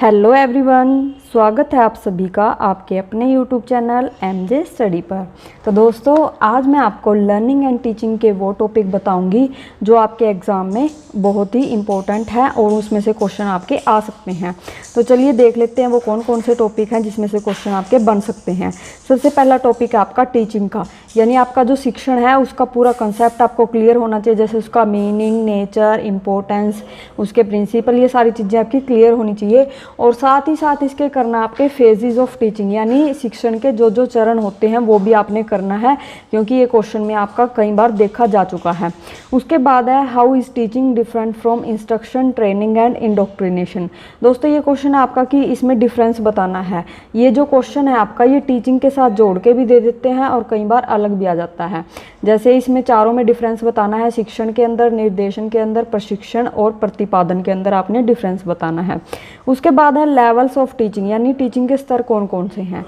Hello everyone, स्वागत है आप सभी का आपके अपने यूट्यूब चैनल एमजे स्टडी पर। तो दोस्तों, आज मैं आपको लर्निंग एंड टीचिंग के वो टॉपिक बताऊंगी जो आपके एग्ज़ाम में बहुत ही इम्पोर्टेंट है और उसमें से क्वेश्चन आपके आ सकते हैं। तो चलिए देख लेते हैं वो कौन कौन से टॉपिक हैं जिसमें से क्वेश्चन आपके बन सकते हैं। सबसे पहला टॉपिक है आपका टीचिंग का, यानी आपका जो शिक्षण है उसका पूरा कंसेप्ट आपको क्लियर होना चाहिए। जैसे उसका मीनिंग, नेचर, इम्पोर्टेंस, उसके प्रिंसिपल, ये सारी चीज़ें आपकी क्लियर होनी चाहिए। और साथ ही साथ इसके करना आपके फेजेस ऑफ टीचिंग, यानी शिक्षण के जो जो चरण होते हैं वो भी आपने करना है, क्योंकि ये क्वेश्चन में आपका कई बार देखा जा चुका है। उसके बाद है how is teaching different from instruction, training and indoctrination. दोस्तों, ये क्वेश्चन है आपका कि इसमें डिफरेंस बताना है। ये जो क्वेश्चन है आपका, ये टीचिंग के साथ जोड़ के भी दे देते हैं और कई बार अलग भी आ जाता है। जैसे इसमें चारों में डिफरेंस बताना है, शिक्षण के अंदर, निर्देशन के अंदर, प्रशिक्षण और प्रतिपादन के अंदर आपने डिफरेंस बताना है। उसके बाद है लेवल्स ऑफ टीचिंग, यानी टीचिंग के स्तर कौन कौन से हैं।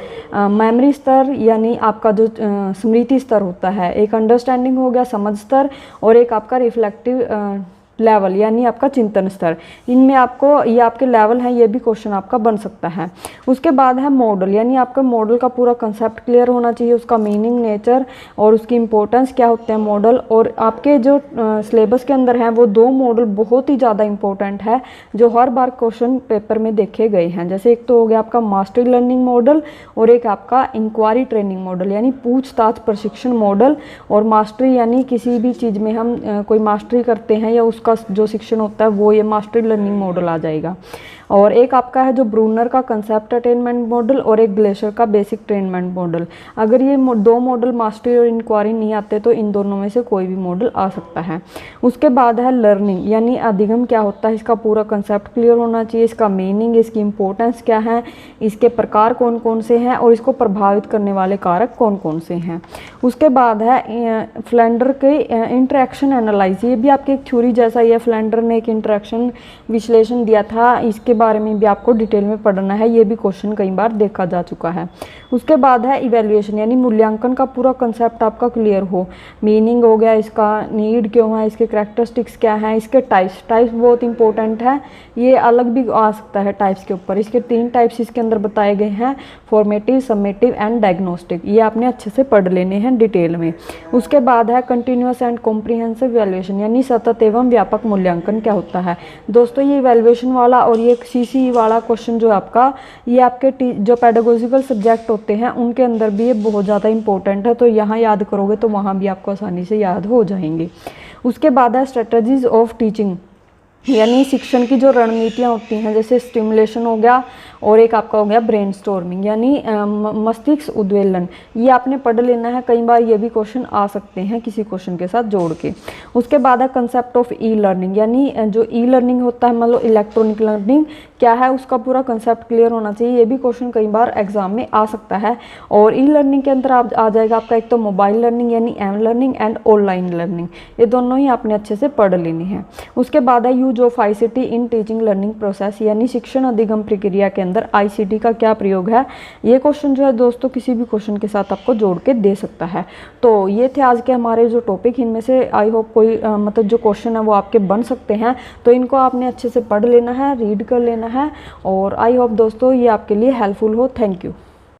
मेमोरी स्तर, यानी आपका जो स्मृति स्तर होता है, एक अंडरस्टैंडिंग हो गया, समझ स्तर, और एक आपका रिफ्लेक्टिव लेवल, यानी आपका चिंतन स्तर। इनमें आपको ये आपके लेवल हैं, ये भी क्वेश्चन आपका बन सकता है। उसके बाद है मॉडल, यानी आपका मॉडल का पूरा कंसेप्ट क्लियर होना चाहिए, उसका मीनिंग, नेचर और उसकी इंपॉर्टेंस क्या होते हैं मॉडल। और आपके जो सिलेबस के अंदर हैं वो दो मॉडल बहुत ही ज़्यादा इंपॉर्टेंट है जो हर बार क्वेश्चन पेपर में देखे गए हैं। जैसे एक तो हो गया आपका मास्टरी लर्निंग मॉडल और एक आपका इंक्वायरी ट्रेनिंग मॉडल, यानी पूछताछ प्रशिक्षण मॉडल। और मास्टरी यानी किसी भी चीज़ में हम कोई मास्टरी करते हैं या उसका जो शिक्षण होता है वो ये मास्टरी लर्निंग मॉडल आ जाएगा। और एक आपका है जो ब्रूनर का कंसेप्ट अटेनमेंट मॉडल और एक ग्लेशियर का बेसिक अटेनमेंट मॉडल। अगर ये दो मॉडल मास्टरी और इंक्वायरी नहीं आते तो इन दोनों में से कोई भी मॉडल आ सकता है। उसके बाद है लर्निंग, यानी अधिगम क्या होता है, इसका पूरा कंसेप्ट क्लियर होना चाहिए, इसका मीनिंग, इसकी इंपॉर्टेंस क्या है, इसके प्रकार कौन कौन से हैं और इसको प्रभावित करने वाले कारक कौन कौन से हैं। उसके बाद है फ्लेंडर के इंटरेक्शन एनालाइज, ये भी आपके एक थ्योरी जैसा ही है। फ्लेंडर ने एक इंटरेक्शन विश्लेषण दिया था, इसके बारे में भी आपको डिटेल में पढ़ना है, ये भी क्वेश्चन कई बार देखा जा चुका है। उसके बाद है इवैल्यूएशन, यानी मूल्यांकन का पूरा कंसेप्ट आपका क्लियर हो, मीनिंग हो गया, इसका नीड क्यों है, इसके कैरेक्टरिस्टिक्स क्या हैं, इसके टाइप्स बहुत इंपॉर्टेंट है, ये अलग भी आ सकता है टाइप्स के ऊपर। इसके 3 टाइप्स इसके अंदर बताए गए हैं, फॉर्मेटिव, समेटिव एंड डायग्नोस्टिक। ये आपने अच्छे से पढ़ लेने हैं डिटेल में। उसके बाद है कंटिन्यूअस एंड कॉम्प्रिहेंसिव इवैल्यूएशन, यानी सतत एवं व्यापक मूल्यांकन क्या होता है। दोस्तों, ये इवैल्यूएशन वाला और ये सीसी वाला क्वेश्चन जो आपका, ये आपके जो पेडागोजिकल सब्जेक्ट होते हैं उनके अंदर भी ये बहुत ज़्यादा इंपॉर्टेंट है। तो यहाँ याद करोगे तो वहाँ भी आपको आसानी से याद हो जाएंगे। उसके बाद है स्ट्रेटजीज ऑफ टीचिंग, यानी शिक्षण की जो रणनीतियाँ होती हैं, जैसे स्टिमुलेशन हो गया और एक आपका हो गया ब्रेनस्टॉर्मिंग, यानी मस्तिष्क उद्वेलन। ये आपने पढ़ लेना है, कई बार ये भी क्वेश्चन आ सकते हैं किसी क्वेश्चन के साथ जोड़ के। उसके बाद है कंसेप्ट ऑफ ई लर्निंग, यानी जो ई लर्निंग होता है, मतलब इलेक्ट्रॉनिक लर्निंग क्या है, उसका पूरा कंसेप्ट क्लियर होना चाहिए। ये भी क्वेश्चन कई बार एग्जाम में आ सकता है। और ई लर्निंग के अंदर आ जाएगा आपका एक तो मोबाइल लर्निंग यानी am learning and online learning, ये दोनों ही आपने अच्छे से पढ़ लेने हैं। उसके बाद है use of ICT in teaching learning process, यानी शिक्षण अधिगम प्रक्रिया के अंदर आईसीटी का क्या प्रयोग है। ये क्वेश्चन जो है दोस्तों किसी भी क्वेश्चन के साथ आपको जोड़ के दे सकता है। तो ये थे आज के हमारे जो टॉपिक, इनमें से आई होप कोई मतलब जो क्वेश्चन है वो आपके बन सकते हैं। तो इनको आपने अच्छे से पढ़ लेना है, रीड कर लेना है। और आई होप दोस्तों ये आपके लिए हेल्पफुल हो। Thank you.